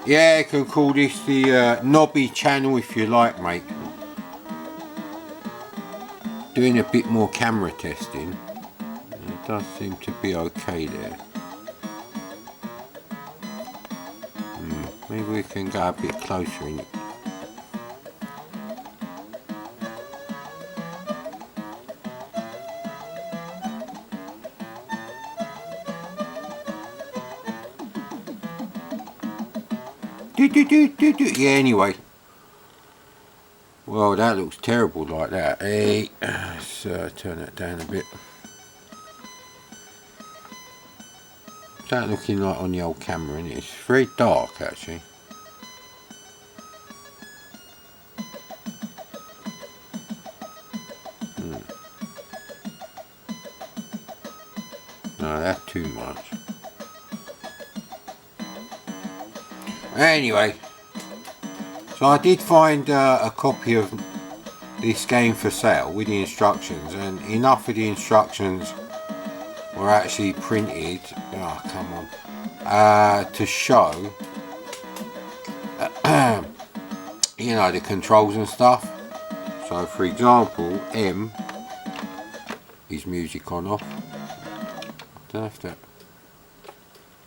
Yeah, you can call this the knobby channel if you like, mate. Doing a bit more camera testing. It does seem to be okay there. Maybe we can go a bit closer in it. Yeah, anyway. Well, that looks terrible like that. Hey, let's turn that down a bit. What's that looking like on the old camera, isn't it? It's very dark, actually. No, that's too much. Anyway, so I did find a copy of this game for sale with the instructions, and enough of the instructions were actually printed, oh come on, to show you know, the controls and stuff. So for example, M is music on off. I don't know if that,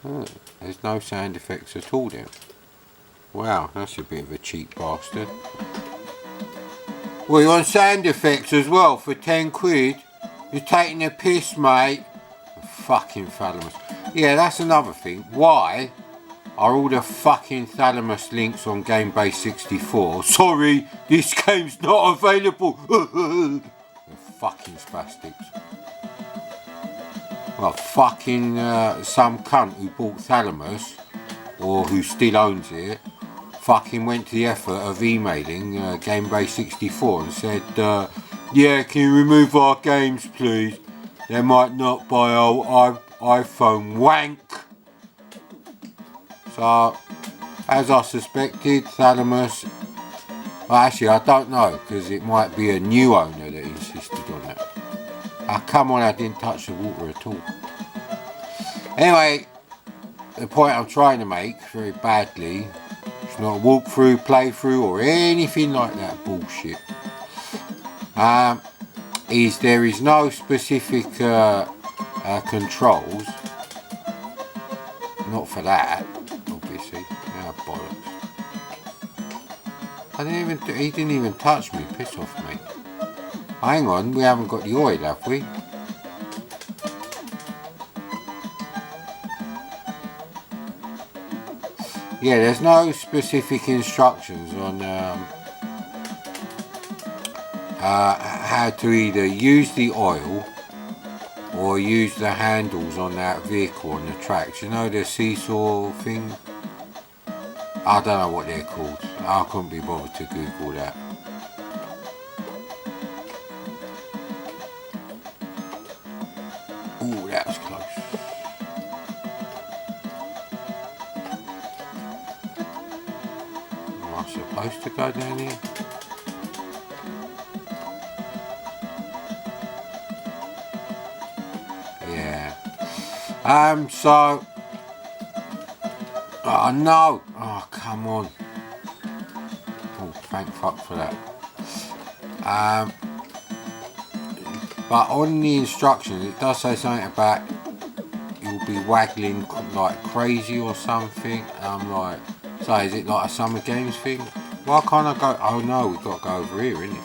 oh, there's no sound effects at all then. Wow, that's a bit of a cheap bastard. Well, you want sound effects as well for 10 quid? You're taking a piss, mate. Fucking Thalamus. Yeah, that's another thing. Why are all the fucking Thalamus links on GameBase 64? Sorry, this game's not available. The fucking spastics. Well, fucking some cunt who bought Thalamus, or who still owns it, fucking went to the effort of emailing GameBase 64 and said, yeah, can you remove our games please? They might not buy our iPhone wank. So, as I suspected, Thalamus, well actually I don't know, because it might be a new owner that insisted on that. Ah, come on, I didn't touch the water at all. Anyway, the point I'm trying to make very badly, it's not a walkthrough, playthrough or anything like that bullshit, is there is no specific controls, not for that obviously. Yeah, bollocks. He didn't even touch me, piss off mate. Hang on, we haven't got the oil, have we? Yeah, there's no specific instructions on how to either use the oil or use the handles on that vehicle on the tracks. You know the seesaw thing? I don't know what they're called. I couldn't be bothered to Google that. Ooh, that was close. Am I supposed to go down here? Yeah. So... Oh no! Oh, come on. Oh, thank fuck for that. But on the instructions, it does say something about you'll be waggling like crazy or something. And I'm like, so is it like a Summer Games thing? Why can't I go? Oh no, we've got to go over here, innit?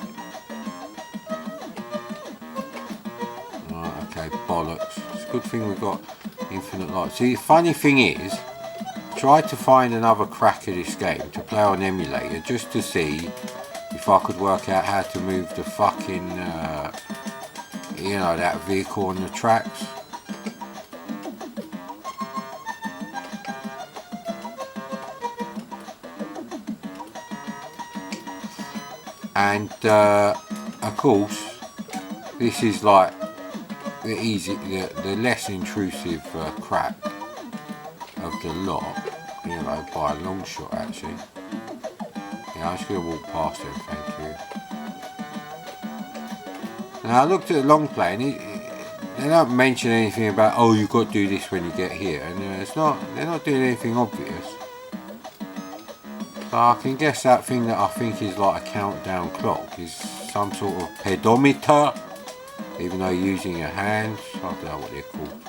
Right, okay, bollocks. It's a good thing we've got infinite light. See, the funny thing is, try to find another crack of this game to play on emulator just to see if I could work out how to move the fucking, you know, that vehicle on the tracks. And of course, this is like the less intrusive crack of the lot, you know, by a long shot actually. Yeah, I'm just going to walk past them, thank you. Now I looked at the long play and they don't mention anything about, oh, you've got to do this when you get here, and they're not doing anything obvious. So I can guess that thing that I think is like a countdown clock is some sort of pedometer, even though you're using your hands. I don't know what they're called.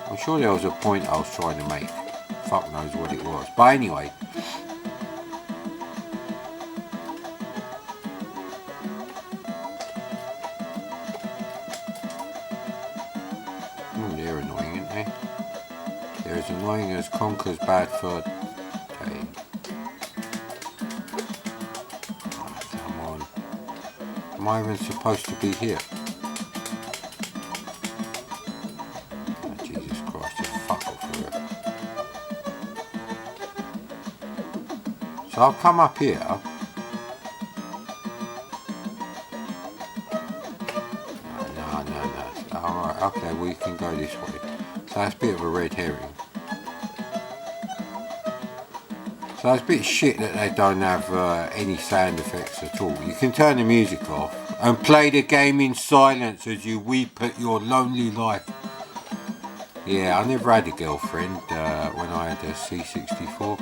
I'm sure there was a point I was trying to make. Fuck knows what it was. But anyway. They're annoying, aren't they? They're as annoying as Conker's bad fur day. Oh, come on. Am I even supposed to be here? Oh, Jesus Christ, just fuck off with it. So I'll come up here. No. Alright, okay, well you can go this way. So that's a bit of a red herring. So it's a bit shit that they don't have any sound effects at all. You can turn the music off and play the game in silence as you weep at your lonely life. Yeah, I never had a girlfriend when I had a C64.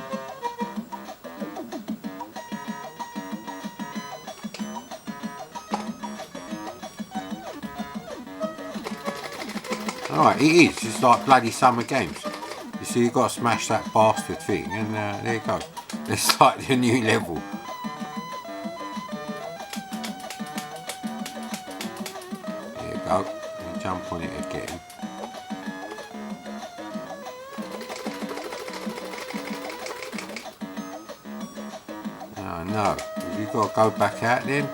Alright, it is. It's like bloody summer games. You see, you've got to smash that bastard thing, and there you go. It's like the new level. There you go. You jump on it again. Oh no. Have you got to go back out then?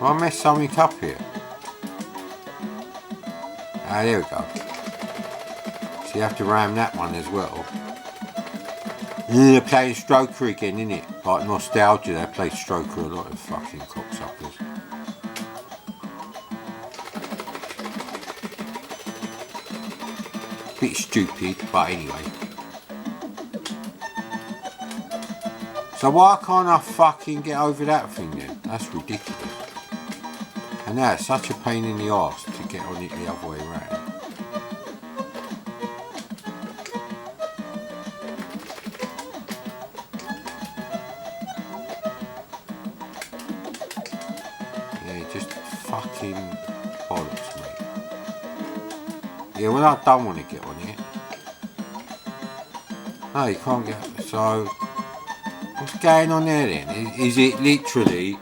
I messed something up here. Ah, there we go. So you have to ram that one as well. They're playing Stroker again, innit? Like nostalgia, they play Stroker a lot of fucking cocksuckers. Bit stupid, but anyway. So why can't I fucking get over that thing then? That's ridiculous. And now it's such a pain in the arse to get on it the other way around. Yeah, just fucking bollocks, mate. Yeah, well I don't want to get on it. No, you can't get... So, what's going on there then? Is it literally...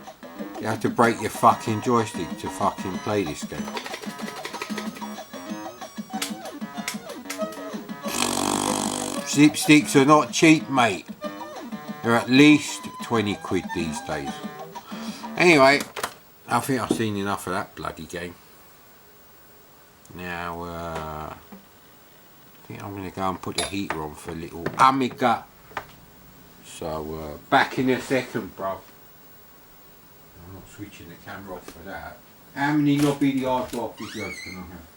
You have to break your fucking joystick to fucking play this game. Zipsticks are not cheap, mate. They're at least 20 quid these days. Anyway, I think I've seen enough of that bloody game. Now, I think I'm going to go and put the heater on for a little Amiga. So, back in a second, bro. I'm not switching the camera off for that. How many Lobby the Hard Rock videos can I have?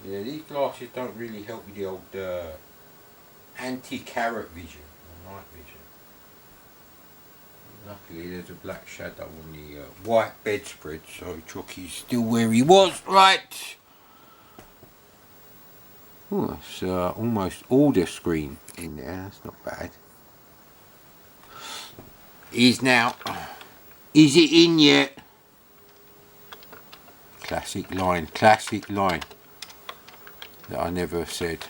Yeah, these glasses don't really help with the old anti-carrot vision, or night vision. Luckily there's a black shadow on the white bedspread, so Chucky's still where he was, right? Oh, it's almost all the screen in there. That's not bad. Is now. Is it in yet? Classic line that I never said.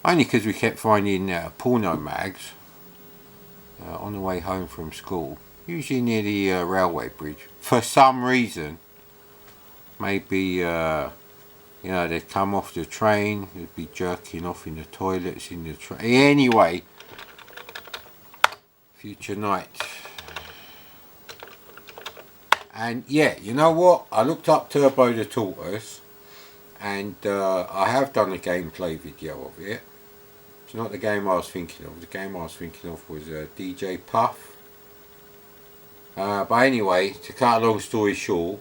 Only because we kept finding porno mags on the way home from school, usually near the railway bridge. For some reason, maybe you know, they'd come off the train, they'd be jerking off in the toilets in the train. Anyway, future night. And yeah, you know what? I looked up Turbo the Tortoise, and I have done a gameplay video of it. It's not the game I was thinking of. The game I was thinking of was DJ Puff. But anyway, to cut a long story short,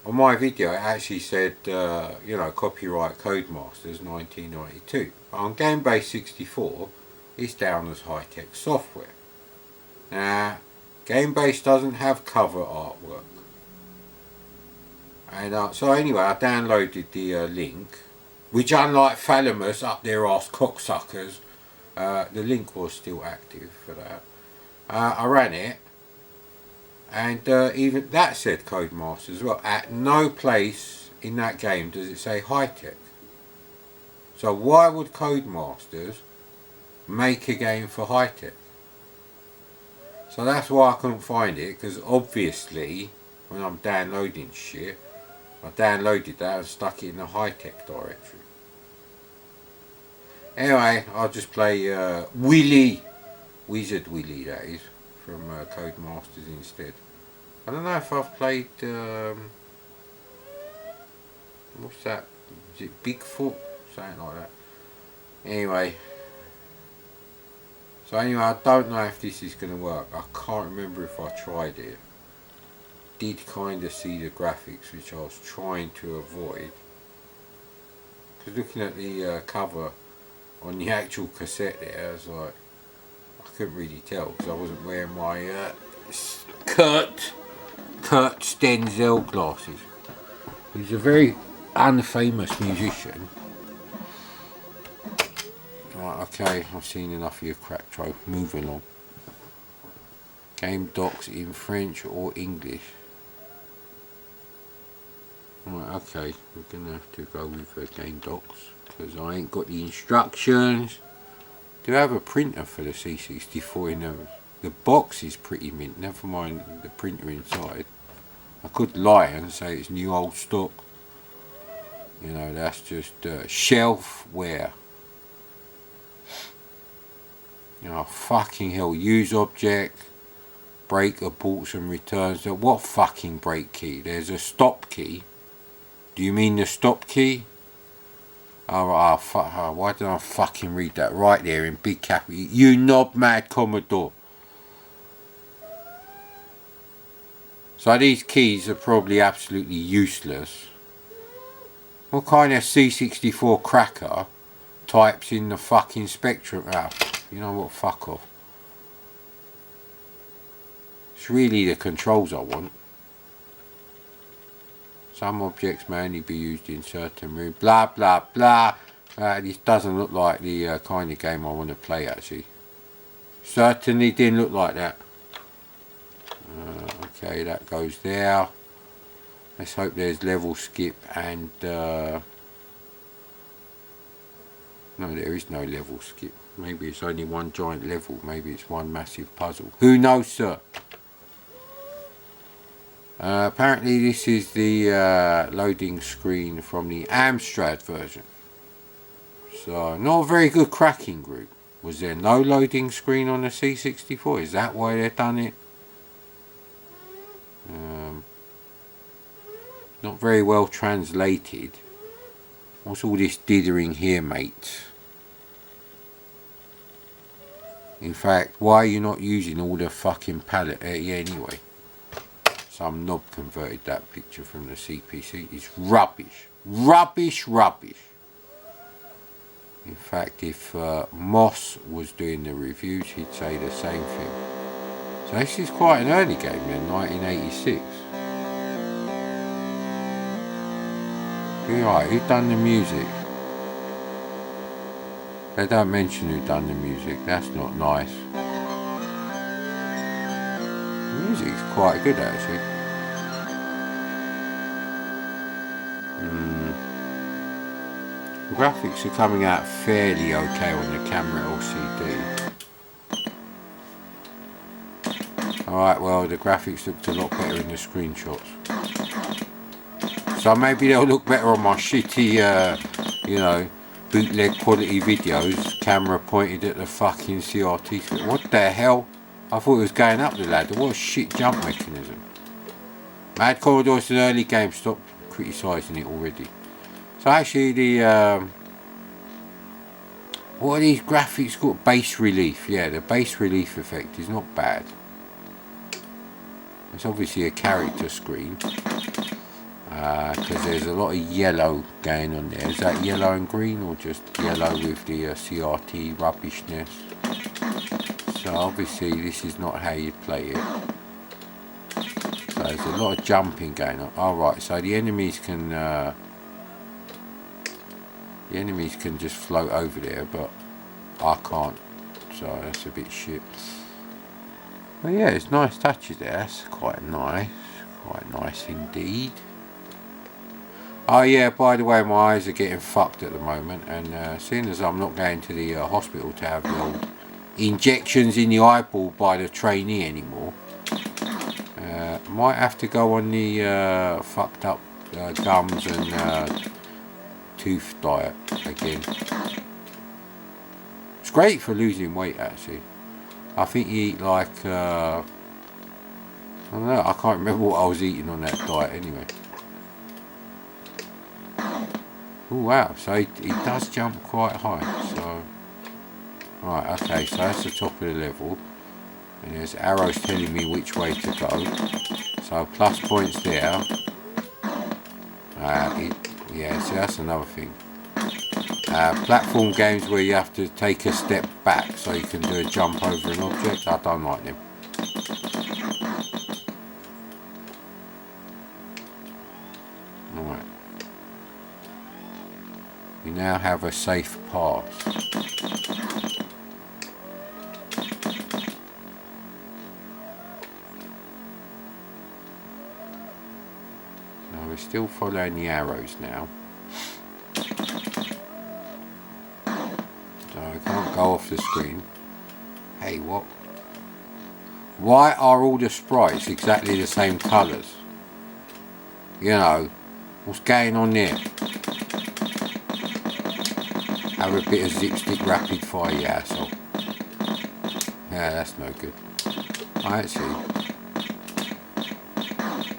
on my video it actually said, you know, copyright Codemasters 1992. But on GameBase 64, it's down as high-tech software. Now, GameBase doesn't have cover artwork. And so anyway, I downloaded the link, which, unlike Thalamus up their arse cocksuckers, the link was still active for that. I ran it, and even that said Codemasters as well. At no place in that game does it say high-tech. So why would Codemasters make a game for high-tech? So that's why I couldn't find it, because obviously when I'm downloading shit, I downloaded that and stuck it in the high-tech directory. Anyway, I'll just play Wizard Willy that is, from Codemasters instead. I don't know if I've played, what's that, is it Bigfoot? Something like that. Anyway, I don't know if this is going to work. I can't remember if I tried it. Did kind of see the graphics, which I was trying to avoid. Because looking at the cover on the actual cassette there, I was like, I couldn't really tell because I wasn't wearing my Kurt Stenzel glasses. He's a very unfamous musician. Right, okay, I've seen enough of your crack trope. Moving on. Game docs in French or English. Right, okay, we're gonna have to go with game docs because I ain't got the instructions. Do have a printer for the C64 in them. The box is pretty mint, never mind the printer inside. I could lie and say it's new old stock. You know, that's just shelfware. You know, fucking hell, use object, break, aborts and returns. What fucking break key? There's a stop key. Do you mean the stop key? Oh, fuck, why did I fucking read that right there in big capital? You knob mad Commodore. So these keys are probably absolutely useless. What kind of C64 cracker types in the fucking Spectrum? Ah, you know what, fuck off. It's really the controls I want. Some objects may only be used in certain rooms. Blah blah blah. This doesn't look like the kind of game I want to play actually. Certainly didn't look like that. Okay, that goes there. Let's hope there's level skip and no, there is no level skip. Maybe it's only one giant level. Maybe it's one massive puzzle. Who knows, sir? Apparently this is the loading screen from the Amstrad version. So not a very good cracking group. Was there no loading screen on the C64? Is that why they've done it? Not very well translated. What's all this dithering here, mate? In fact, why are you not using all the fucking palette? Yeah, anyway. Some knob converted that picture from the CPC. It's rubbish. Rubbish, rubbish. In fact, if Moss was doing the reviews, he'd say the same thing. So this is quite an early game then, 1986. You're right, who done the music? They don't mention who done the music, that's not nice. The music's quite good actually. The graphics are coming out fairly okay on the camera LCD. Alright, well the graphics looked a lot better in the screenshots. So maybe they'll look better on my shitty, you know, bootleg quality videos, camera pointed at the fucking CRT screen. What the hell? I thought it was going up the ladder. What a shit jump mechanism. Mad Commodore's an early game, stop criticising it already. So actually the, what are these graphics called? Base relief. Yeah, the base relief effect is not bad. It's obviously a character screen. Because there's a lot of yellow going on there. Is that yellow and green or just yellow with the CRT rubbishness? So obviously this is not how you'd play it. So there's a lot of jumping going on. Alright, so the enemies can just float over there, but I can't. So that's a bit shit. But yeah, it's nice touches there. That's quite nice. Quite nice indeed. Oh yeah, by the way, my eyes are getting fucked at the moment, and seeing as I'm not going to the hospital to have the old injections in the eyeball by the trainee anymore, might have to go on the fucked up gums and tooth diet again. It's great for losing weight actually. I think you eat like, I don't know, I can't remember what I was eating on that diet anyway. Oh wow, so he does jump quite high, so... Right, okay, so that's the top of the level. And there's arrows telling me which way to go. So plus points there. Yeah, so that's another thing. Platform games where you have to take a step back so you can do a jump over an object, I don't like them. Alright. We now have a safe pass. So we're still following the arrows now. So I can't go off the screen. Hey, what? Why are all the sprites exactly the same colours? You know, what's going on there? Have a bit of zipstick rapid fire, you asshole. Yeah, that's no good. I actually...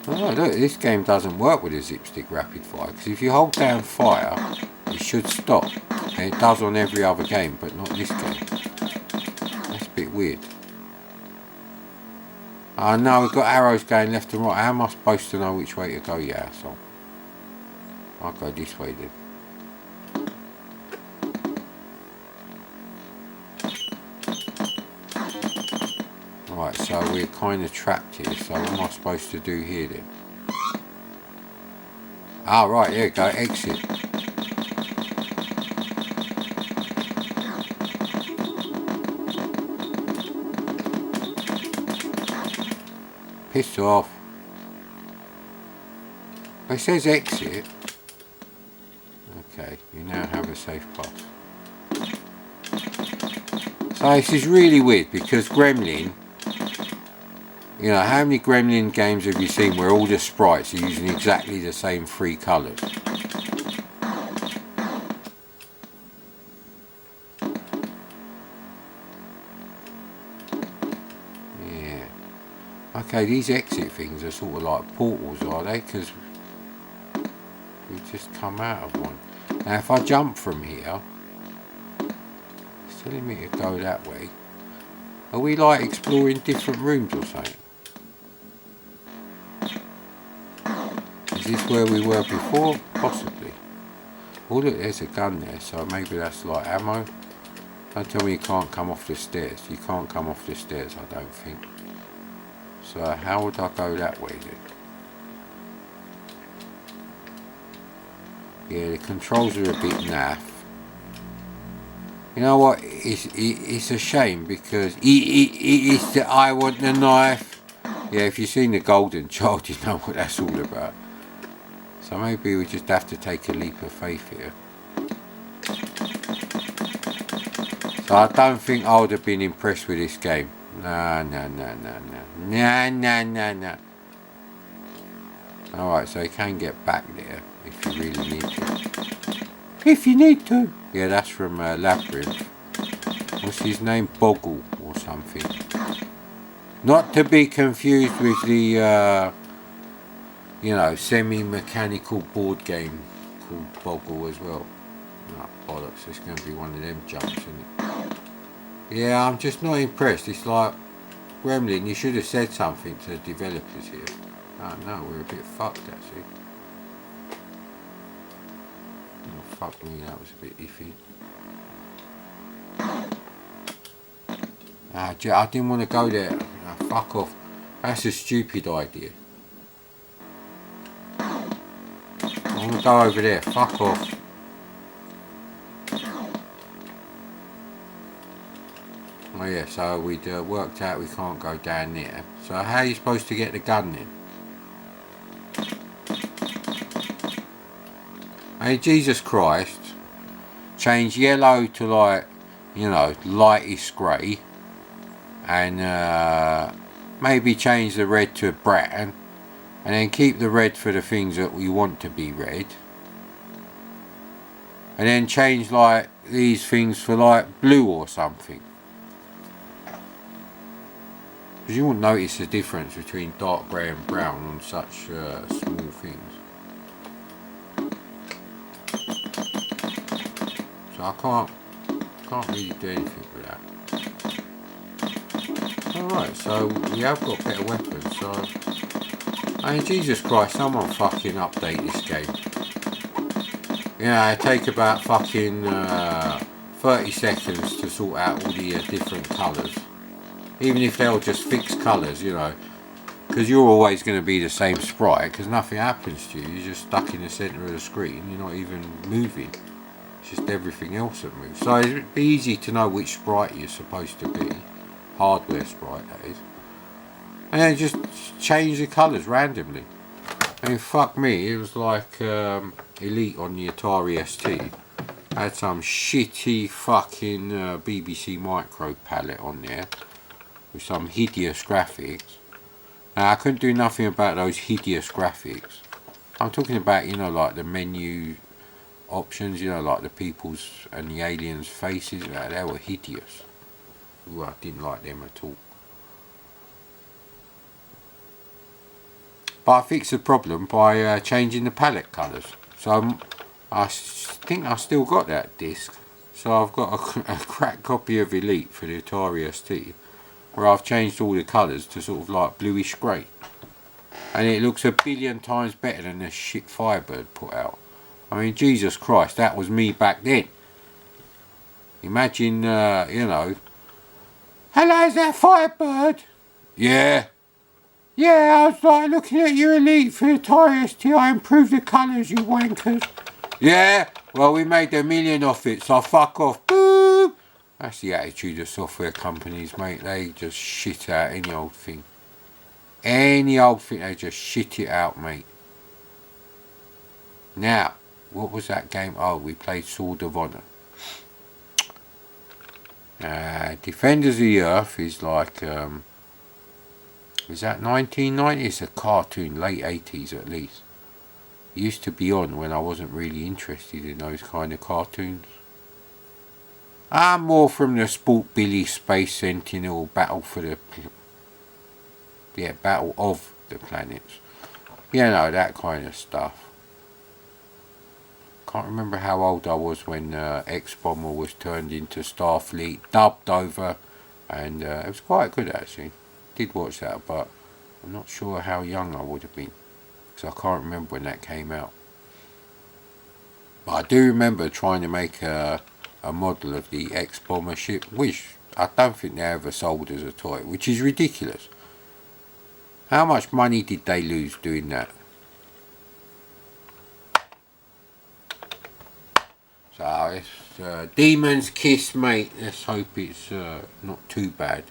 Oh look, this game doesn't work with a zipstick rapid fire, because if you hold down fire, it should stop. And it does on every other game, but not this game. That's a bit weird. Oh no, we've got arrows going left and right. How am I supposed to know which way to go, you asshole? I'll go this way then. Right, so we're kind of trapped here, so what am I supposed to do here then? Ah, right, there you go, exit. Piss off. It says exit. Okay, you now have a safe pass. So this is really weird because Gremlin, you know, how many Gremlin games have you seen where all the sprites are using exactly the same three colours? Yeah. Okay, these exit things are sort of like portals, are they? Because we just come out of one. Now if I jump from here, it's telling me to go that way. Are we like exploring different rooms or something? Is this where we were before? Possibly. Oh look, there's a gun there, so maybe that's like ammo. Don't tell me you can't come off the stairs. You can't come off the stairs, I don't think. So how would I go that way then? Yeah, the controls are a bit naff. You know what? It's a shame because it's the I want the knife. Yeah, if you've seen the Golden Child, you know what that's all about. So maybe we just have to take a leap of faith here. So I don't think I would have been impressed with this game. No. Alright, so you can get back there if you really need to. If you need to. Yeah, that's from Labyrinth. What's his name? Boggle or something. Not to be confused with the, semi-mechanical board game called Boggle as well. Oh, bollocks, it's going to be one of them jumps, isn't it? Yeah, I'm just not impressed. It's like, Gremlin, you should have said something to the developers here. Oh no, we're a bit fucked actually. Oh, fuck me, that was a bit iffy. I didn't want to go there. Oh, fuck off. That's a stupid idea. I want to go over there. Fuck off. Oh yeah, so we'd worked out we can't go down there. So how are you supposed to get the gun then? I mean, Jesus Christ. Change yellow to like, lightest grey. And maybe change the red to brown. And then keep the red for the things that we want to be red. And then change like these things for like blue or something. Because you won't notice the difference between dark grey and brown on such small things. So I can't really do anything with that. Alright, so we have got better weapons, so I mean, Jesus Christ, someone fucking update this game. It take about fucking 30 seconds to sort out all the different colours. Even if they'll just fix colours, because you're always going to be the same sprite, because nothing happens to you. You're just stuck in the centre of the screen. You're not even moving. It's just everything else that moves. So it'd be easy to know which sprite you're supposed to be. Hardware sprite, that is. And then just change the colours randomly. I mean, fuck me, it was like Elite on the Atari ST. Had some shitty fucking BBC Micro palette on there. With some hideous graphics. Now, I couldn't do nothing about those hideous graphics. I'm talking about, like the menu options, like the people's and the aliens' faces. They were hideous. Ooh, I didn't like them at all. But I fixed the problem by changing the palette colours. So I think I still got that disc. So I've got a cracked copy of Elite for the Atari ST. Where I've changed all the colours to sort of like bluish grey. And it looks a billion times better than the shit Firebird put out. I mean, Jesus Christ, that was me back then. Imagine, hello, is that Firebird? Yeah. Yeah, I was like looking at your Elite for the Atari ST. I improved the colours, you wankers. Yeah, well, we made $1 million off it, so fuck off. Boo! That's the attitude of software companies, mate. They just shit out any old thing. Any old thing, they just shit it out, mate. Now, what was that game? Oh, we played Sword of Honor. Defenders of the Earth is like, is that 1990? It's a cartoon, late 80s at least. It used to be on when I wasn't really interested in those kind of cartoons. I'm more from the Sport Billy Space Sentinel Battle for the... Battle of the Planets. That kind of stuff. Can't remember how old I was when X-Bomber was turned into Starfleet, dubbed over, and it was quite good actually. Did watch that, but I'm not sure how young I would have been, because I can't remember when that came out. But I do remember trying to make a model of the X-Bomber ship, which I don't think they ever sold as a toy, which is ridiculous. How much money did they lose doing that? So it's Demon's Kiss, mate. Let's hope it's not too bad.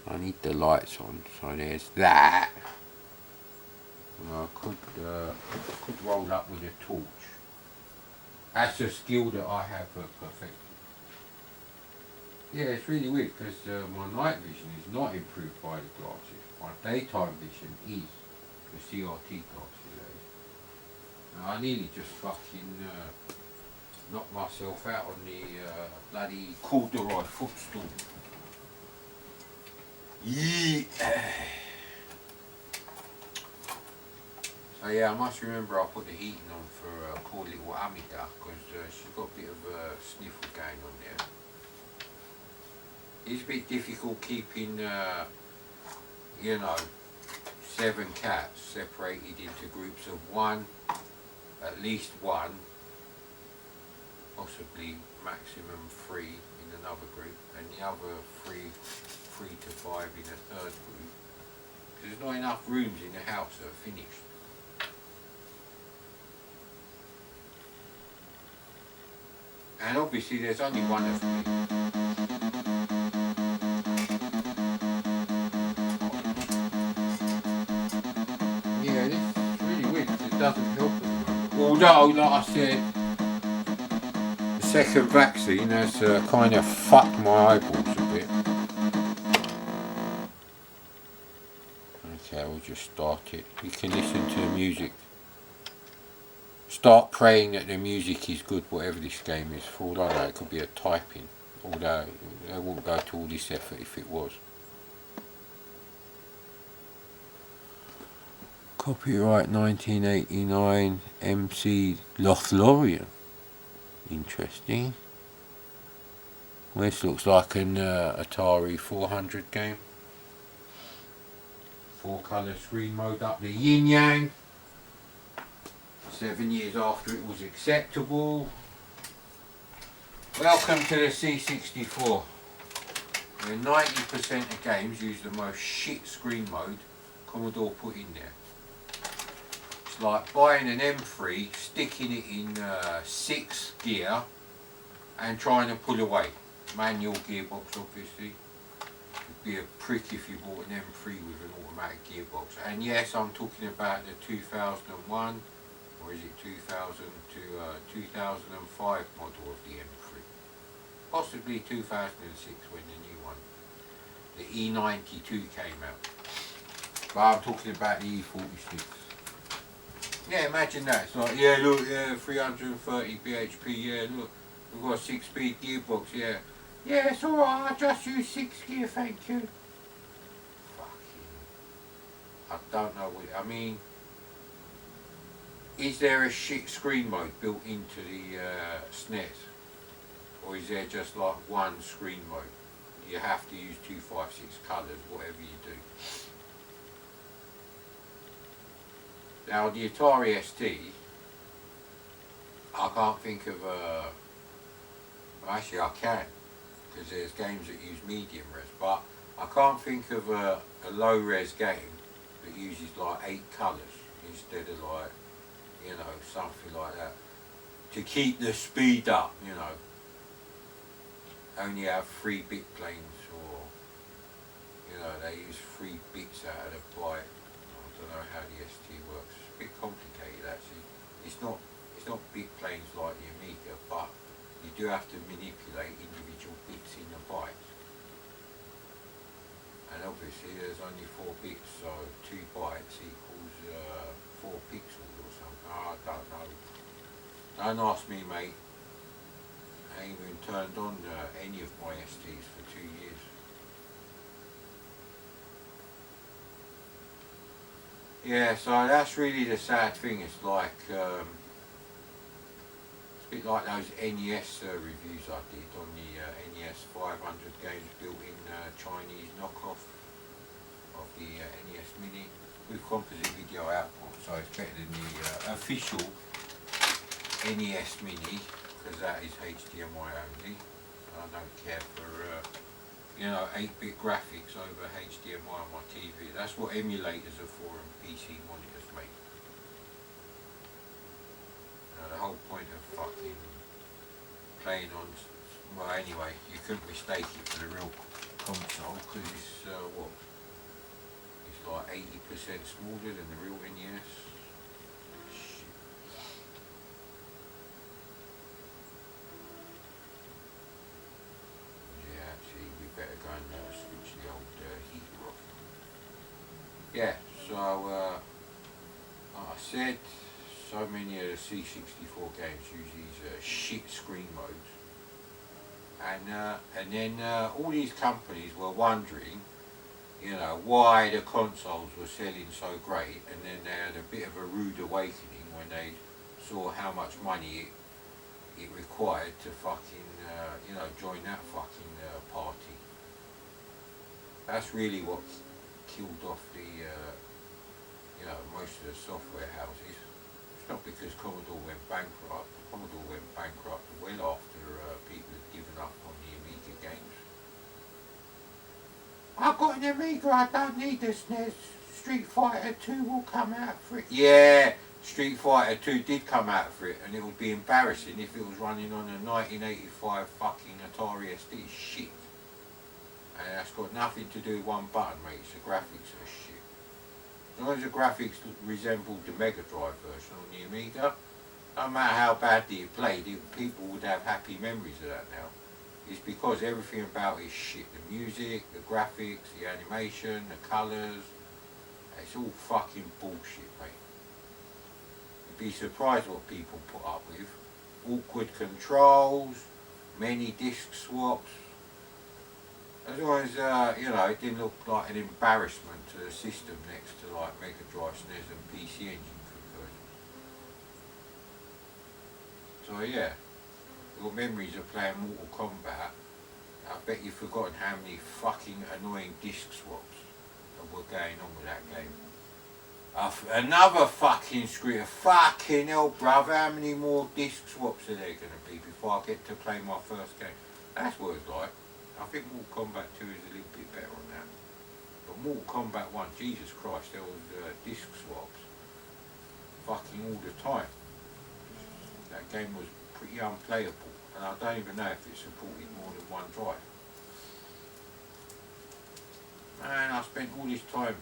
I need the lights on, so there's that. I could roll up with a torch. That's a skill that I have perfected. Yeah, it's really weird because my night vision is not improved by the glasses. My daytime vision is the CRT glasses. I nearly just fucking knocked myself out on the bloody corduroy footstool. Yeah. So yeah, I must remember I put the heating on for poor little Amida because she's got a bit of a sniffle going on there. It's a bit difficult keeping, you know, 7 cats separated into groups of 1, at least 1, possibly maximum 3 in another group, and the other 3 to 5 in a third group. There's not enough rooms in the house that are finished. And obviously there's only one of me. Yeah, this is really weird because it doesn't help at the moment. Although, like I said, the second vaccine has kind of fucked my eyeballs a bit. Okay, we'll just start it. You can listen to the music. Start praying that the music is good, whatever this game is. For all I know, it could be a typing. Although, they wouldn't go to all this effort if it was. Copyright 1989, MC Lothlorien. Interesting. Well, this looks like an Atari 400 game. 4-colour screen mode up the yin yang. 7 years after it was acceptable. Welcome to the C64. Where 90% of games use the most shit screen mode Commodore put in there. It's like buying an M3, sticking it in 6th gear and trying to pull away. Manual gearbox, obviously. You'd be a prick if you bought an M3 with an automatic gearbox. And yes, I'm talking about the 2001, or is it 2000 to 2005 model of the M3. Possibly 2006 when the new one, the E92 came out. But I'm talking about the E46. Yeah, imagine that. It's like, yeah, look, yeah, 330 bhp, yeah, look, we've got a 6-speed gearbox, yeah. Yeah, it's alright, I just use 6 gear, thank you. Fucking, I don't know what, I mean, is there a shit screen mode built into the SNES? Or is there just like one screen mode? You have to use 256 colours, whatever you do. Now the Atari ST, I can't think of a, well, actually I can, because there's games that use medium res, but I can't think of a low res game that uses like 8 colours instead of like, you know, something like that. To keep the speed up, you know. Only have 3-bit planes, or, you know, they use 3 bits out of the byte. I don't know how the ST works. It's a bit complicated actually. It's not bit planes like the Amiga, but you do have to manipulate individual bits in the bytes. And obviously there's only 4 bits, so 2 bytes equals 4 pixels or something. I don't know. Don't ask me, mate. I ain't even turned on any of my STs for 2 years. Yeah, so that's really the sad thing. It's like, it's a bit like those NES reviews I did on the NES 500 games built-in Chinese knockoff of the NES Mini with composite video output, so it's better than the official NES Mini, because that is HDMI only. I don't care for you know, 8-bit graphics over HDMI on my TV. That's what emulators are for and PC monitors make. whole point of fucking playing on, well anyway, you couldn't mistake it for the real console because it's what? It's like 80% smaller than the real NES. Shit. Yeah, actually we better go and switch the old heater off. Yeah, so like I said, so many of the C64 games use these shit screen modes. And then all these companies were wondering, you know, why the consoles were selling so great, and then they had a bit of a rude awakening when they saw how much money it required to fucking, you know, join that fucking party. That's really what killed off the, you know, most of the software houses. It's not because Commodore went bankrupt. Commodore went bankrupt well after people had given up on the Amiga games. I've got an Amiga, I don't need the SNES. Street Fighter 2 will come out for it. Yeah, Street Fighter 2 did come out for it, and it would be embarrassing if it was running on a 1985 fucking Atari SD. Shit. And that's got nothing to do with one button, mate. It's the graphics are shit. As long as the graphics resembled the Mega Drive version on the Amiga, no matter how badly it played, people would have happy memories of that now. It's because everything about it is shit. The music, the graphics, the animation, the colours, it's all fucking bullshit, mate. You'd be surprised what people put up with. Awkward controls, many disc swaps. As long as, you know, it didn't look like an embarrassment to the system next to like Mega Drive, SNES and PC Engine conversions. So yeah, your memories of playing Mortal Kombat, I bet you've forgotten how many fucking annoying disc swaps that were going on with that game. Another fucking screw, fucking hell brother, how many more disc swaps are there going to be before I get to play my first game? That's what it's like. I think Mortal Kombat 2 is a little bit better on that. But Mortal Kombat 1, Jesus Christ, there was disc swaps fucking all the time. That game was pretty unplayable, and I don't even know if it supported more than one drive. Man, I spent all this time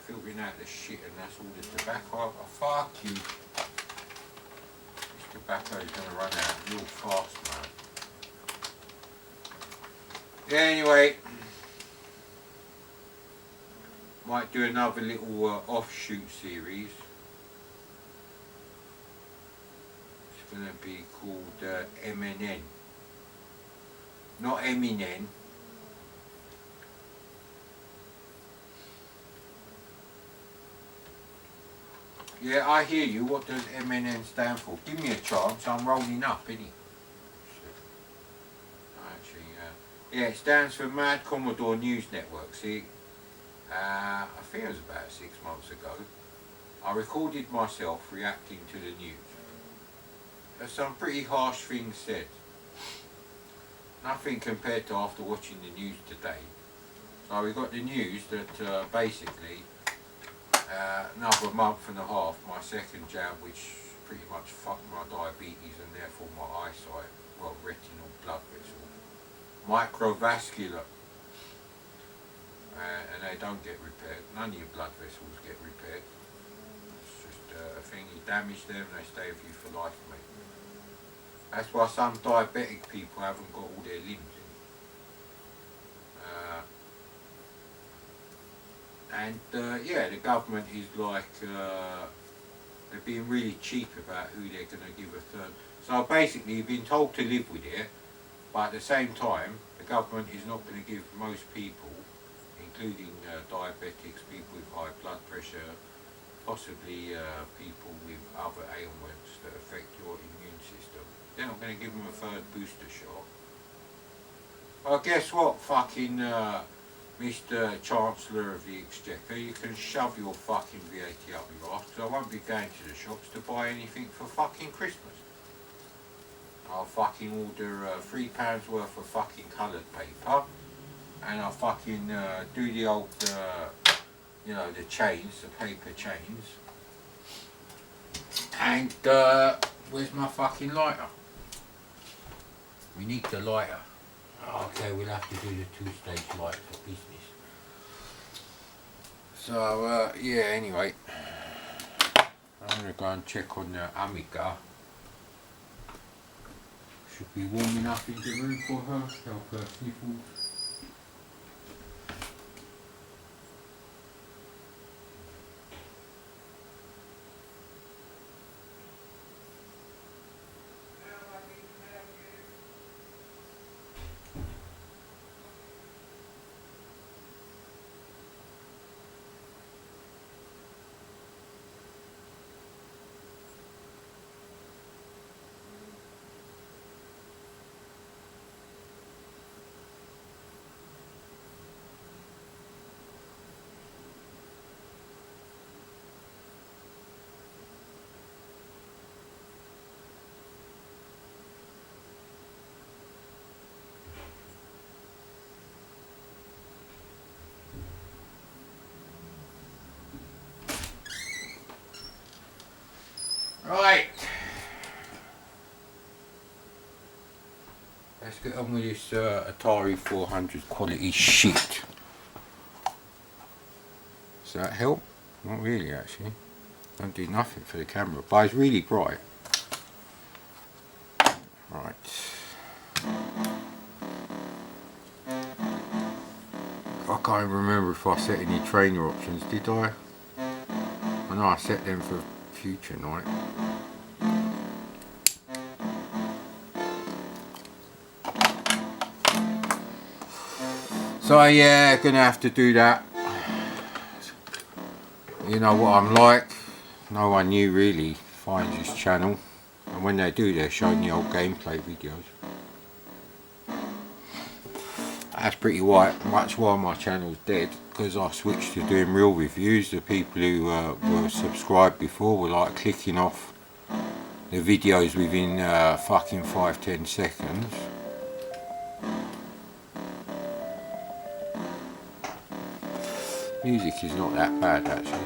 filtering out the shit, and that's all the tobacco. Oh, fuck you. This tobacco is going to run out real fast, man. Yeah, anyway, might do another little offshoot series. It's going to be called MNN. Not Eminem. Yeah, I hear you. What does MNN stand for? Give me a chance. I'm rolling up, innit? Yeah, it stands for Mad Commodore News Network. See, I think it was about 6 months ago. I recorded myself reacting to the news. There's some pretty harsh things said. Nothing compared to after watching the news today. So we got the news that basically another month and a half, my second jab, which pretty much fucked my diabetes and therefore my eyesight, well, retinal blood vessels. Microvascular, and they don't get repaired. None of your blood vessels get repaired. It's just a thing, you damage them and they stay with you for life, mate. That's why some diabetic people haven't got all their limbs in. Yeah, the government is like, they're being really cheap about who they're going to give a third. So basically you've been told to live with it, but at the same time, the government is not going to give most people, including diabetics, people with high blood pressure, possibly people with other ailments that affect your immune system, they're not going to give them a third booster shot. Well, guess what, fucking Mr. Chancellor of the Exchequer, you can shove your fucking VAT up your arse, because I won't be going to the shops to buy anything for fucking Christmas. I'll fucking order £3 worth of fucking coloured paper, and I'll fucking do the old, you know, the chains, the paper chains, and Where's my fucking lighter? We need the lighter. Okay, we'll have to do the 2-stage light for business. So, yeah, anyway. I'm going to go and check on the Amiga. Should be warm enough in the room for her. Help her sniffles. Right, let's get on with this Atari 400 quality shit. Does that help? Not really actually. Don't do nothing for the camera, but it's really bright. Right. I can't remember if I set any trainer options, did I? I know I set them for future night. So yeah, gonna have to do that. You know what I'm like. No one new really finds this channel, and when they do, they're showing the old gameplay videos. That's pretty much why my channel's dead, because I switched to doing real reviews. The people who were subscribed before were like clicking off the videos within fucking 5-10 seconds. Music is not that bad actually.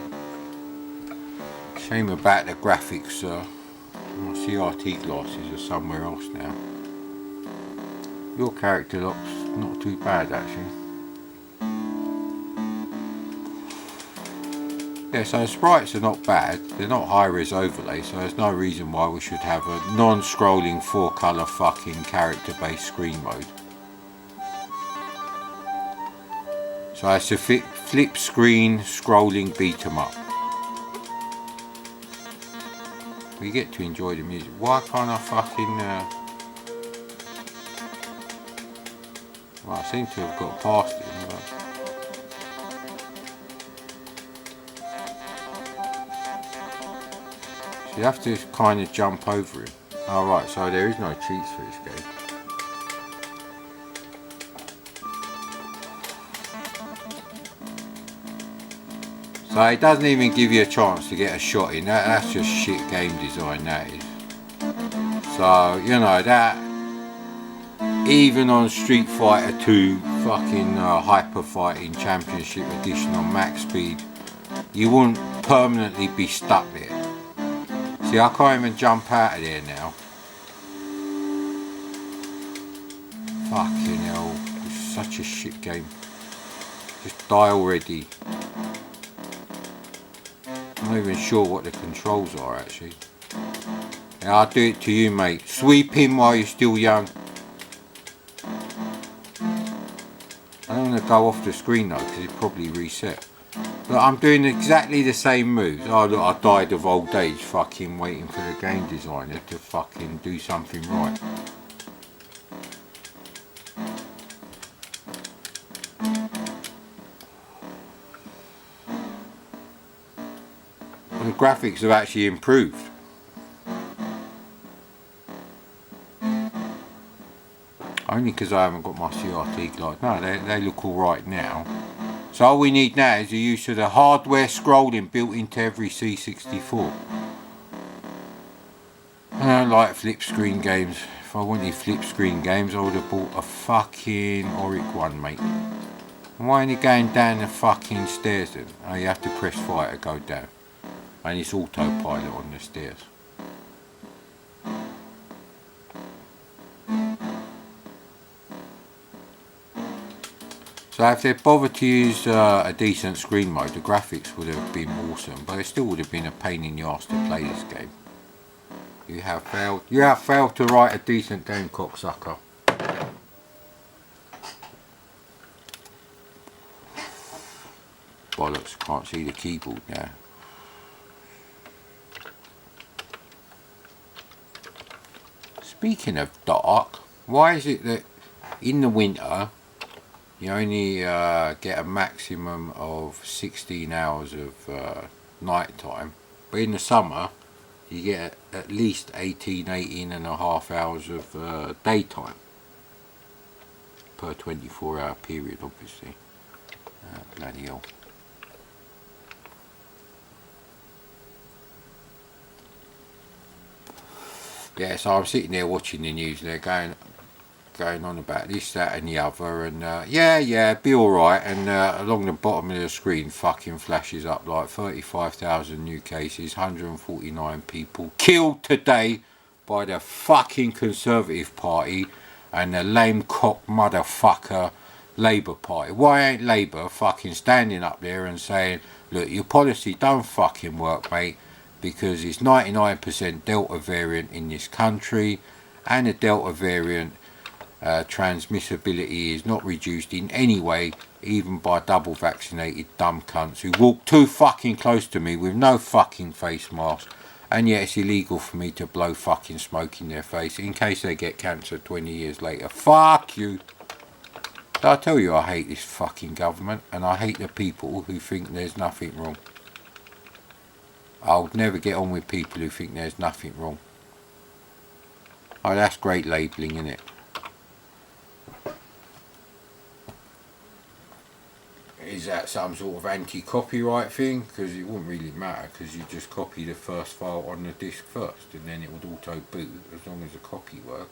Shame about the graphics. My CRT glasses are somewhere else now. Your character looks not too bad actually. Yeah, so the sprites are not bad. They're not high-res overlay, so there's no reason why we should have a non-scrolling 4-colour fucking character-based screen mode. So it's a flip screen scrolling beat 'em up. We get to enjoy the music. Why can't I fucking well, I seem to have got past it, but so you have to kind of jump over it. Oh right, so there is no cheats for this game. So it doesn't even give you a chance to get a shot in. That's just shit game design, that is. So, you know, that even on Street Fighter 2 fucking Hyper Fighting Championship Edition on max speed, you wouldn't permanently be stuck there. See, I can't even jump out of there now. Fucking hell, it's such a shit game. Just die already. I'm not even sure what the controls are actually. Yeah, I'll do it to you, mate. Sweep him while you're still young. I don't want to go off the screen though, because it probably reset. But I'm doing exactly the same moves. Oh look, I died of old age fucking waiting for the game designer to fucking do something right. The graphics have actually improved. Only because I haven't got my CRT glasses. No, they look alright now. So all we need now is the use of the hardware scrolling built into every C64. I don't like flip screen games. If I wanted flip screen games, I would have bought a fucking Auric one, mate. And why ain't you going down the fucking stairs then? Oh, you have to press fire to go down. And it's autopilot on the stairs. So if they'd bothered to use a decent screen mode, the graphics would have been awesome, but it still would have been a pain in the arse to play this game. You have failed. You have failed to write a decent game, cocksucker. Bollocks, can't see the keyboard now. Speaking of dark, why is it that in the winter you only get a maximum of 16 hours of night time, but in the summer you get at least 18 and a half hours of daytime per 24-hour period, obviously. Bloody hell. Yeah, so I'm sitting there watching the news and they're going on about this, that and the other, and yeah, be alright, and along the bottom of the screen fucking flashes up like 35,000 new cases, 149 people killed today by the fucking Conservative Party and the lame cock motherfucker Labour Party. Why ain't Labour fucking standing up there and saying, look, your policy don't fucking work, mate, because it's 99% Delta variant in this country, and the Delta variant transmissibility is not reduced in any way, even by double vaccinated dumb cunts who walk too fucking close to me with no fucking face mask, and yet it's illegal for me to blow fucking smoke in their face in case they get cancer 20 years later. Fuck you. So I tell you, I hate this fucking government, and I hate the people who think there's nothing wrong. I would never get on with people who think there's nothing wrong. Oh, that's great labelling, isn't it? Is that some sort of anti-copyright thing? Because it wouldn't really matter, because you just copy the first file on the disk first, and then it would auto-boot as long as the copy worked.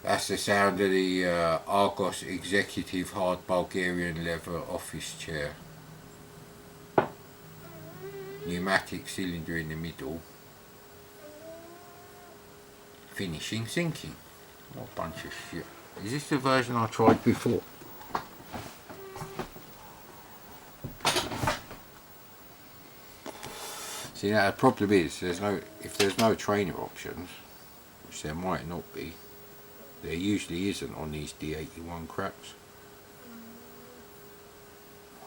That's the sound of the Argos Executive Hard Bulgarian Leather Office Chair. Pneumatic cylinder in the middle. Finishing sinking. What a bunch of shit. Is this the version I tried before? See, now the problem is, if there's no trainer options, which there might not be, there usually isn't on these D81 craps.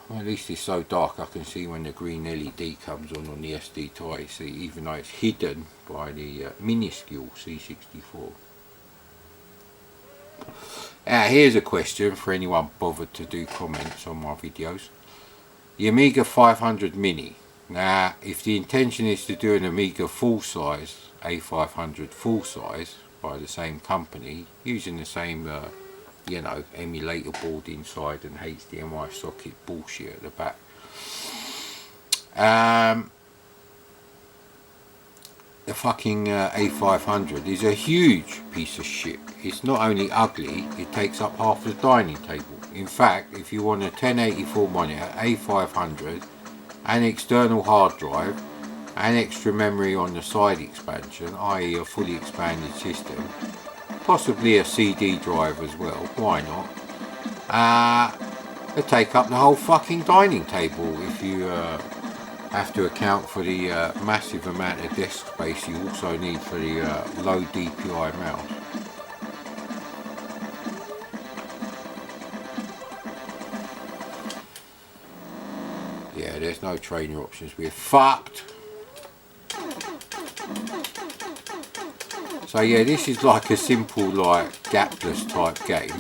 Well, at least it's so dark I can see when the green LED comes on the SD toy, see, even though it's hidden by the minuscule C64. Here's a question for anyone bothered to do comments on my videos. The Amiga 500 Mini. Now, if the intention is to do an Amiga full size, A500 full size, by the same company, using the same emulator board inside and HDMI socket bullshit at the back, the fucking A500 is a huge piece of shit. It's not only ugly, it takes up half the dining table. In fact, if you want a 1084 monitor, A500, an external hard drive, and extra memory on the side expansion, i.e. a fully expanded system, possibly a CD drive as well, why not? They take up the whole fucking dining table if you have to account for the massive amount of desk space you also need for the low DPI mouse. Yeah, there's no trainer options, we're fucked. So yeah, this is like a simple, like, gapless type game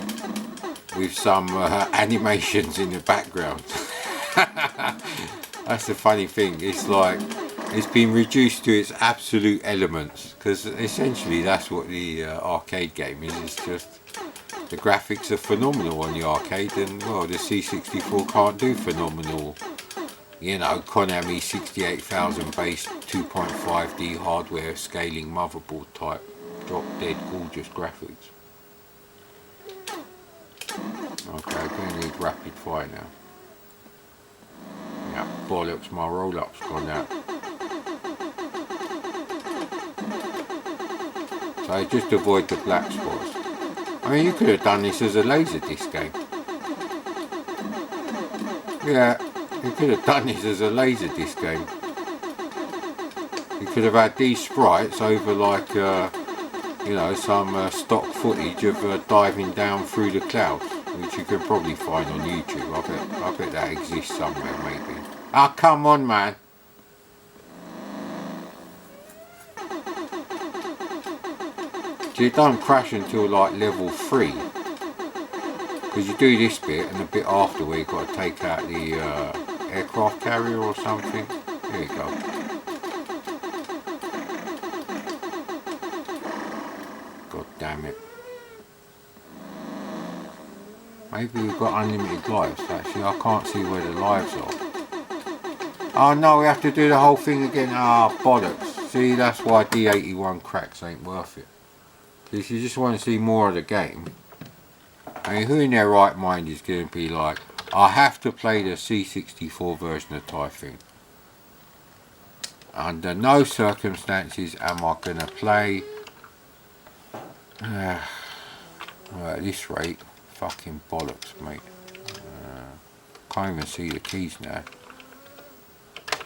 with some animations in the background. That's the funny thing, it's like, it's been reduced to its absolute elements, because essentially that's what the arcade game is. It's just, the graphics are phenomenal on the arcade, and well, the C64 can't do phenomenal, you know, Konami 68,000 base 2.5D hardware scaling motherboard type drop dead gorgeous graphics. Okay, I'm going to need rapid fire now. Yeah, bollocks, my roll-up's gone out. So just avoid the black spots. I mean, you could have done this as a Laserdisc game. Yeah, you could have done this as a Laserdisc game. You could have had these sprites over like, you know, some stock footage of diving down through the clouds, which you can probably find on YouTube. I bet that exists somewhere, maybe. Ah, come on, man. So you don't crash until like level 3. Because you do this bit and the bit after where you've got to take out the aircraft carrier or something. There you go. God damn it. Maybe we've got unlimited lives. Actually, I can't see where the lives are. Oh no, we have to do the whole thing again. Ah, bollocks. See, that's why D81 cracks ain't worth it. If you just want to see more of the game, I mean, who in their right mind is going to be like, I have to play the C64 version of Typhoon. Under no circumstances am I going to play, well, at this rate, fucking bollocks, mate. Can't even see the keys now.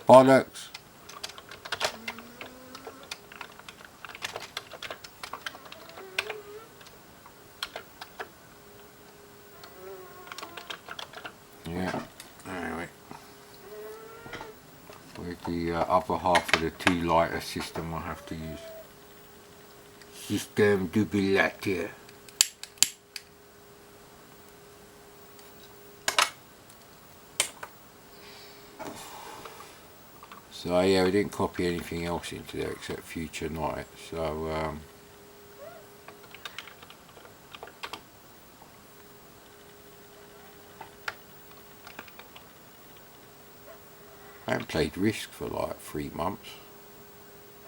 Bollocks. Yeah, anyway, with the upper half of the 2 lighter system I have to use. System dubilateur. So yeah, we didn't copy anything else into there except Future Night, so I haven't played Risk for like 3 months.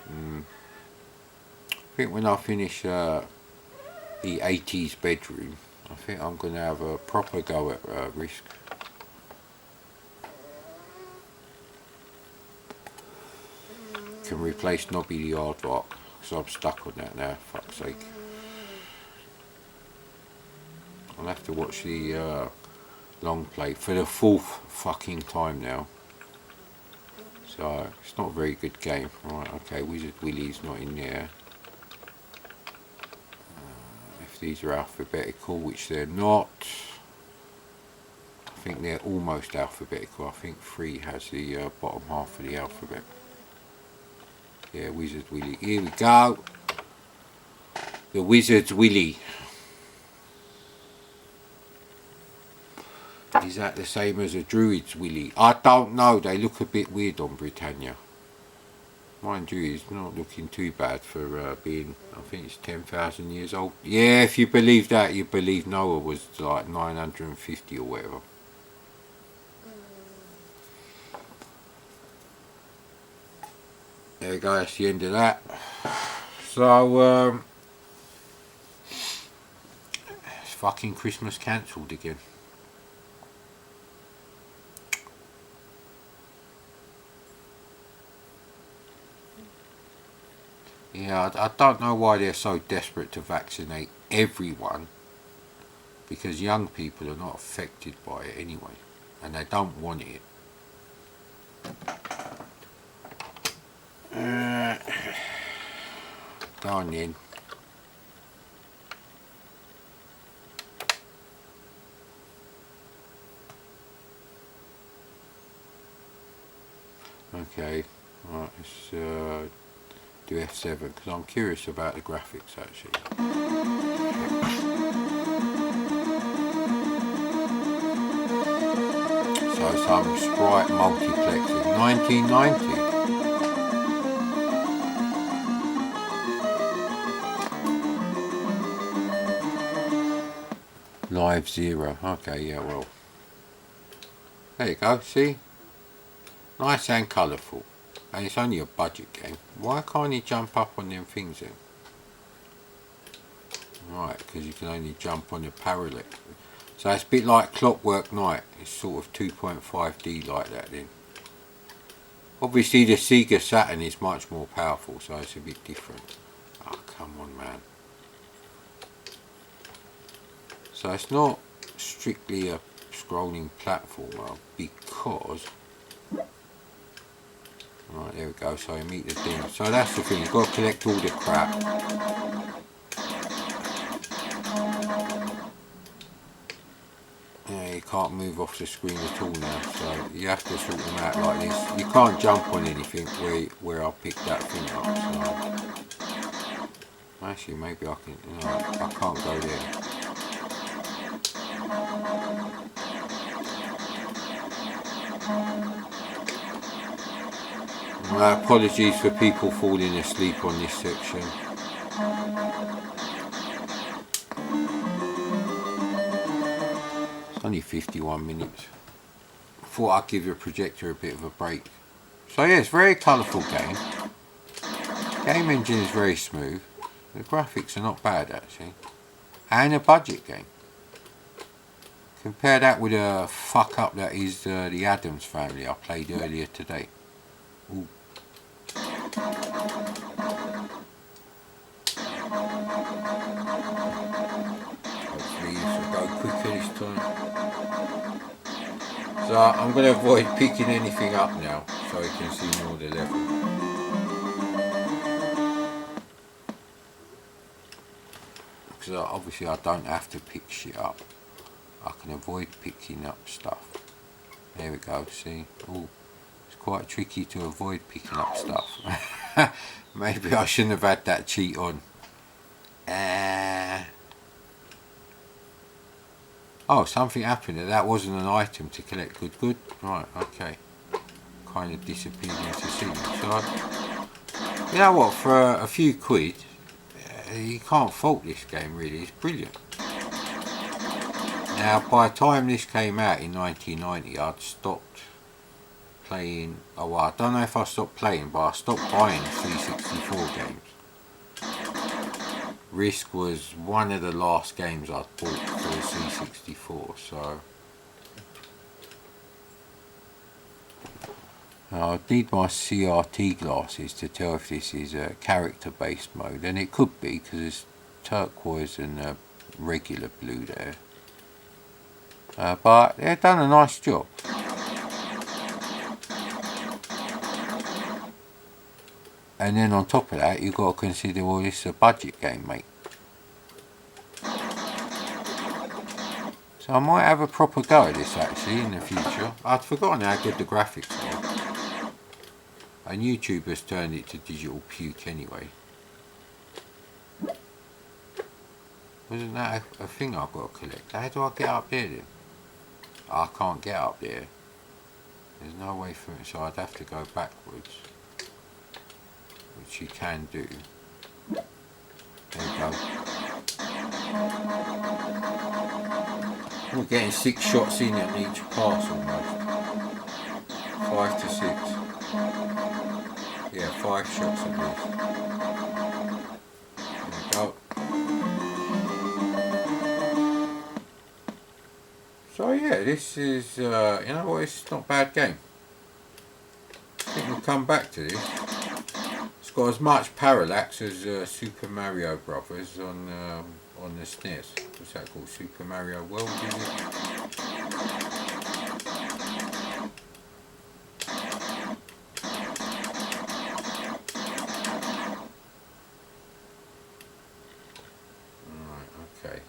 I think when I finish the 80s bedroom, I think I'm going to have a proper go at Risk. Can replace Nobby the Aardvark, because I'm stuck on that now, fuck's sake. I'll have to watch the long play for the 4th fucking time now. So, it's not a very good game. Right, okay, Wizard Willie's not in there. If these are alphabetical, which they're not. I think they're almost alphabetical. I think 3 has the bottom half of the alphabet. Yeah, Wizard Willie. Here we go. The Wizard's Willie. Is that the same as a Druid's Willie? I don't know. They look a bit weird on Britannia. Mind you, he's not looking too bad for being, I think it's 10,000 years old. Yeah, if you believe that, you believe Noah was like 950 or whatever. There we go, that's the end of that. So, it's fucking Christmas cancelled again. Yeah, I don't know why they're so desperate to vaccinate everyone, because young people are not affected by it anyway, and they don't want it. Go on then. Okay, right, let's do F7 because I'm curious about the graphics actually. So some sprite multiplexing, 1990. Live 0, okay, yeah, well, there you go, see, nice and colourful, and it's only a budget game. Why can't you jump up on them things then? Right, because you can only jump on the parallel, so it's a bit like Clockwork Knight, it's sort of 2.5D like that then. Obviously the Sega Saturn is much more powerful, so it's a bit different. Oh, come on, man. So it's not strictly a scrolling platformer because... Right, there we go, so you meet the demon. So that's the thing, you've got to collect all the crap. Yeah, you can't move off the screen at all now, so you have to sort them out like this. You can't jump on anything where I picked that thing up, so... Actually, maybe I can... No, I can't go there. Apologies for people falling asleep on this section. It's only 51 minutes. Thought I'd give the projector a bit of a break. So yeah, it's a very colourful game. Game engine is very smooth. The graphics are not bad actually. And a budget game. Compare that with a fuck up that is the Addams Family I played earlier today. Ooh. Hopefully this will go quicker this time. So I'm going to avoid picking anything up now so you can see more of the level. Because obviously I don't have to pick shit up. I can avoid picking up stuff. There we go, see? Ooh, it's quite tricky to avoid picking up stuff. Maybe I shouldn't have had that cheat on. Oh, something happened. That wasn't an item to collect. Good. Right, okay. Kind of disappeared into sea. So, you know what? For a few quid, you can't fault this game really. It's brilliant. Now, by the time this came out in 1990, I'd stopped playing. Oh, well, I don't know if I stopped playing, but I stopped buying C64 games. Risk was one of the last games I'd bought for the C64, so I need my CRT glasses to tell if this is a character-based mode, and it could be because it's turquoise and regular blue there. But they've done a nice job. And then on top of that, you've got to consider, well, this is a budget game, mate. So I might have a proper go at this actually in the future. I'd forgotten how good the graphics are. And YouTube has turned it to digital puke anyway. Wasn't that a thing I've got to collect? How do I get up there then? I can't get up there. There's no way for it, so I'd have to go backwards. Which you can do. There you go. We're getting 6 shots in at each pass almost. 5 to 6. Yeah, 5 shots at least. There we go. So yeah, this is, you know what, it's not a bad game. I think we'll come back to this. It's got as much parallax as Super Mario Brothers on the SNES. What's that called? Super Mario World, is it? Right, okay.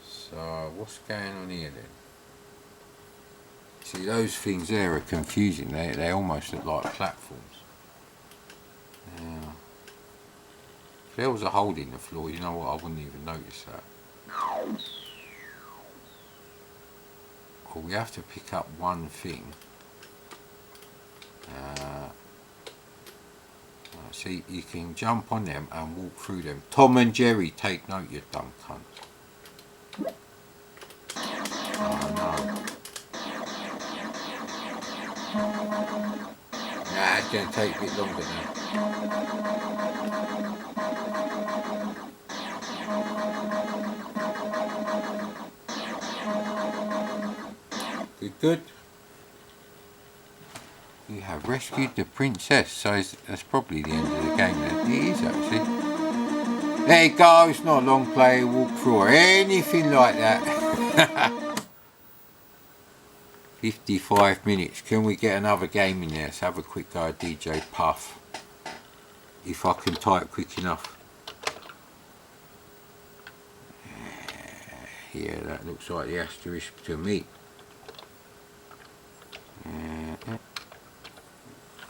So, what's going on here then? See, those things there are confusing. They almost look like platforms. Yeah. If there was a hole in the floor, you know what, I wouldn't even notice that. Well, we have to pick up one thing. See, you can jump on them and walk through them. Tom and Jerry, take note, you dumb cunt. Oh no. Nah, it's going to take a bit longer now. Good. You have rescued the princess. So that's probably the end of the game then. It is actually. There you go. It's not a long play, walk through or anything like that. 55 minutes. Can we get another game in there? Let's have a quick go at DJ Puff. If I can type quick enough. Yeah, that looks like the asterisk to me.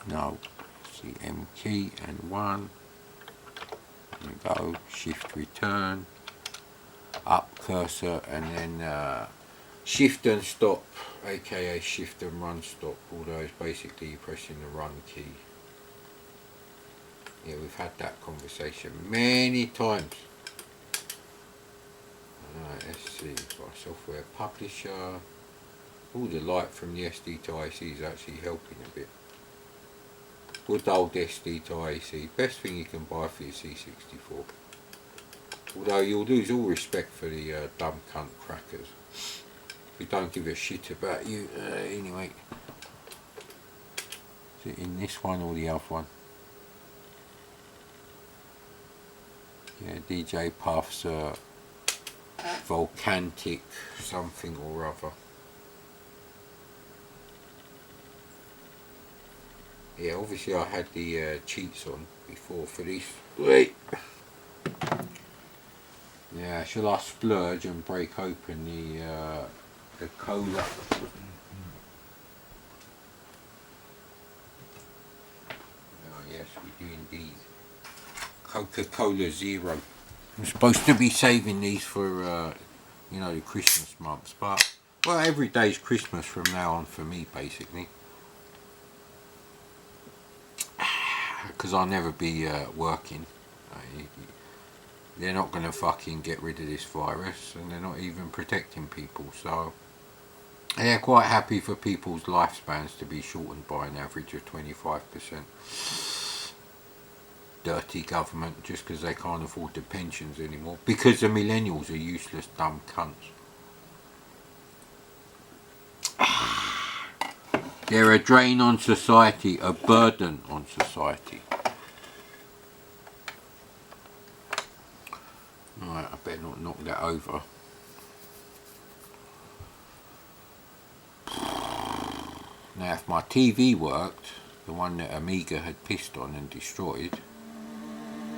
No. See M key and 1. There we go. Shift return. Up cursor and then shift and stop, aka shift and run stop, although it's basically pressing the run key. Yeah, we've had that conversation many times. Alright, let's see, got a software publisher. All the light from the SD to IC is actually helping a bit. Good old SD to IC, best thing you can buy for your C64. Although you'll lose all respect for the dumb cunt crackers. We don't give a shit about you. Anyway, is it in this one or the other one? Yeah, DJ Puff's volcanic something or other. Yeah, obviously I had the cheats on before for this. Wait. Yeah, shall I splurge and break open the cola? Oh yes, we do indeed. Coca-Cola Zero. I'm supposed to be saving these for, you know, the Christmas months, but, well, every day's Christmas from now on for me, basically. Because I'll never be working. They're not going to fucking get rid of this virus, and they're not even protecting people, so they're quite happy for people's lifespans to be shortened by an average of 25%. Dirty government, just because they can't afford the pensions anymore, because the millennials are useless dumb cunts. They're a drain on society, a burden on society. Right, I better not knock that over. Now if my TV worked, the one that Amiga had pissed on and destroyed,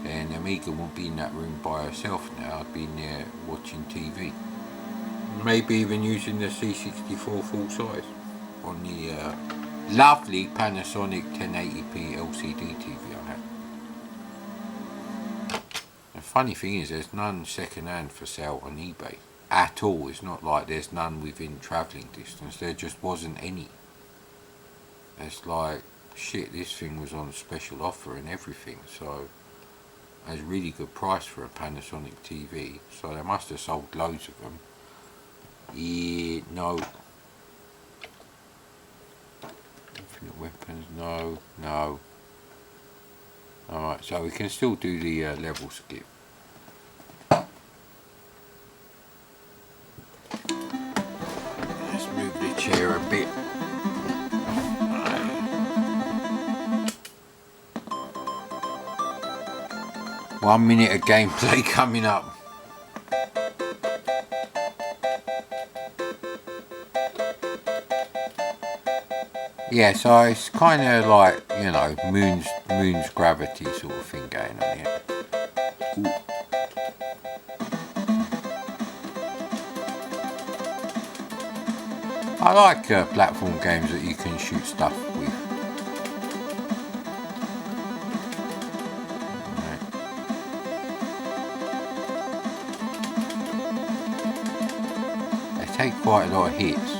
then Amiga won't be in that room by herself now. I'd be in there watching TV. Maybe even using the C64 full size on the lovely Panasonic 1080p LCD TV I had. The funny thing is there's none second hand for sale on eBay at all. It's not like there's none within travelling distance, there just wasn't any. It's like, shit, this thing was on special offer and everything, so it was a really good price for a Panasonic TV, so they must have sold loads of them. Yeah, no. Infinite weapons, no, no. Alright, so we can still do the level skip. Let's move the chair a bit. 1 minute of gameplay coming up. Yeah, so it's kind of like, you know, moon's gravity sort of thing going on here. Ooh. I like platform games that you can shoot stuff with. Take quite a lot of hits,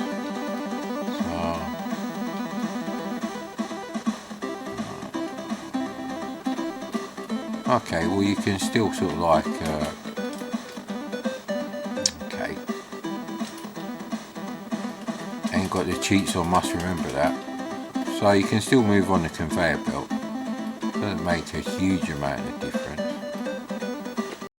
so okay, well you can still sort of like okay, ain't got the cheats on, must remember that. So you can still move on the conveyor belt, doesn't make a huge amount of difference.